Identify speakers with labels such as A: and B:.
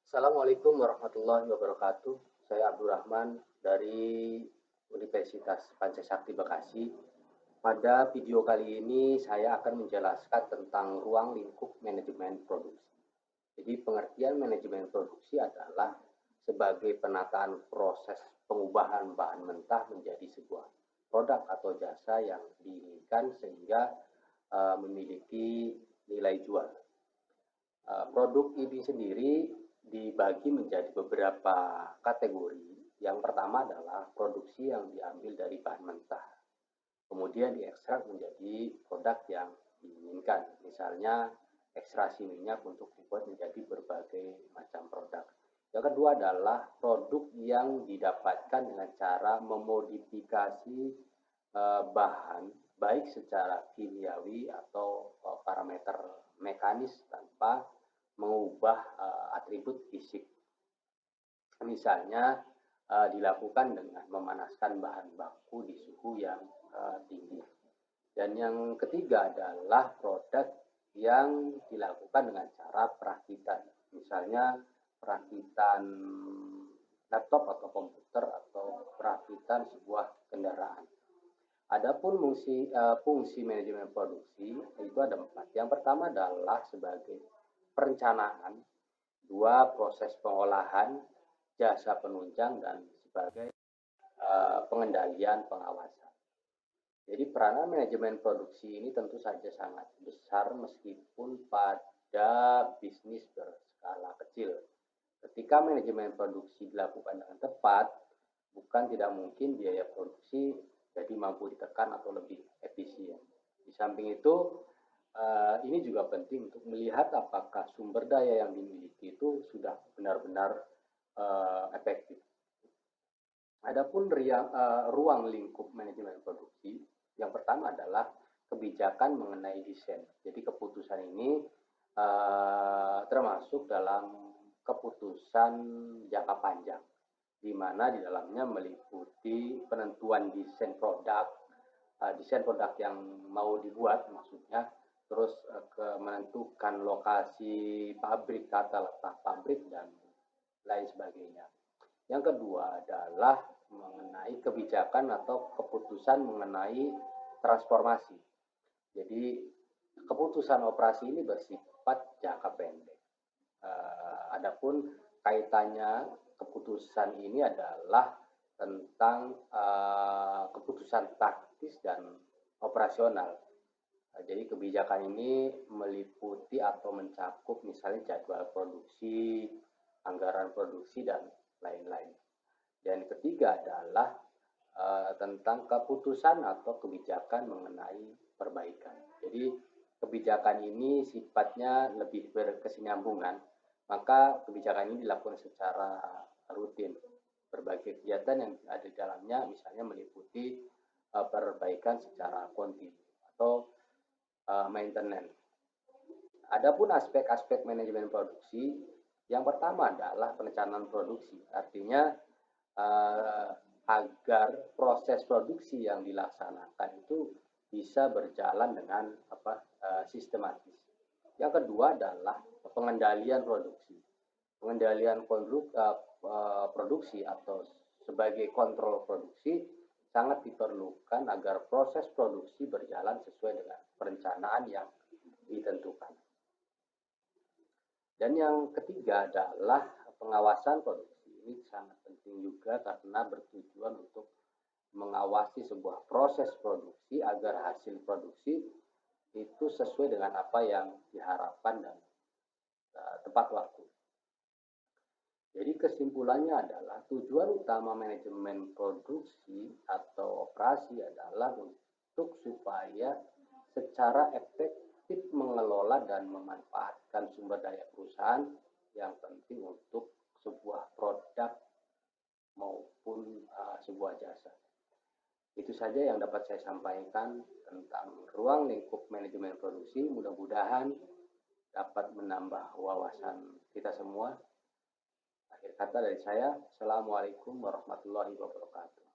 A: Assalamualaikum warahmatullahi wabarakatuh. Saya Abdurrahman dari Universitas Pancasakti Bekasi. Pada video kali ini saya akan menjelaskan tentang ruang lingkup manajemen produksi. Jadi pengertian manajemen produksi adalah sebagai penataan proses pengubahan bahan mentah menjadi sebuah produk atau jasa yang diinginkan sehingga memiliki nilai jual. Produk ini sendiri dibagi menjadi beberapa kategori. Yang pertama adalah produksi yang diambil dari bahan mentah, kemudian diekstrak menjadi produk yang diinginkan. Misalnya ekstraksi minyak untuk dibuat menjadi berbagai macam produk. Yang kedua adalah produk yang didapatkan dengan cara memodifikasi bahan baik secara kimiawi atau parameter mekanis tanpa mengubah atribut fisik. Misalnya dilakukan dengan memanaskan bahan baku di suhu yang tinggi. Dan yang ketiga adalah produk yang dilakukan dengan cara perakitan. Misalnya perakitan laptop atau komputer atau perakitan sebuah kendaraan. Adapun fungsi manajemen produksi itu ada 4. Yang pertama adalah sebagai perencanaan, 2 proses pengolahan, jasa penunjang, dan sebagai pengendalian pengawasan. Jadi peranan manajemen produksi ini tentu saja sangat besar meskipun pada bisnis berskala kecil. Ketika manajemen produksi dilakukan dengan tepat, bukan tidak mungkin biaya produksi jadi mampu ditekan atau lebih efisien. Di samping itu, ini juga penting untuk melihat apakah sumber daya yang dimiliki itu sudah benar-benar efektif. Adapun ruang lingkup manajemen produksi, yang pertama adalah kebijakan mengenai desain. Jadi keputusan ini termasuk dalam keputusan jangka panjang, di mana di dalamnya meliputi penentuan desain produk yang mau dibuat maksudnya, terus menentukan lokasi pabrik, tata letak pabrik, dan lain sebagainya. Yang kedua adalah mengenai kebijakan atau keputusan mengenai transformasi. Jadi keputusan operasi ini bersifat jangka pendek. Adapun kaitannya keputusan ini adalah tentang keputusan taktis dan operasional. Jadi kebijakan ini meliputi atau mencakup misalnya jadwal produksi, anggaran produksi, dan lain-lain. Dan ketiga adalah tentang keputusan atau kebijakan mengenai perbaikan. Jadi kebijakan ini sifatnya lebih berkesinambungan, maka kebijakan ini dilakukan secara rutin. Berbagai kegiatan yang ada di dalamnya misalnya meliputi perbaikan secara kontinu atau maintenance. Adapun aspek-aspek manajemen produksi, yang pertama adalah perencanaan produksi. Artinya agar proses produksi yang dilaksanakan itu bisa berjalan dengan sistematis. Yang kedua adalah pengendalian produksi. Pengendalian produksi atau sebagai kontrol produksi sangat diperlukan agar proses produksi berjalan sesuai dengan perencanaan yang ditentukan. Dan yang ketiga adalah pengawasan produksi. Ini sangat penting juga karena bertujuan untuk mengawasi sebuah proses produksi agar hasil produksi itu sesuai dengan apa yang diharapkan dan tepat waktu. Jadi kesimpulannya adalah tujuan utama manajemen produksi atau operasi adalah untuk supaya secara efektif mengelola dan memanfaatkan sumber daya perusahaan yang penting untuk sebuah produk maupun sebuah jasa. Itu saja yang dapat saya sampaikan tentang ruang lingkup manajemen produksi. Mudah-mudahan dapat menambah wawasan kita semua. Akhir kata dari saya, Assalamualaikum warahmatullahi wabarakatuh.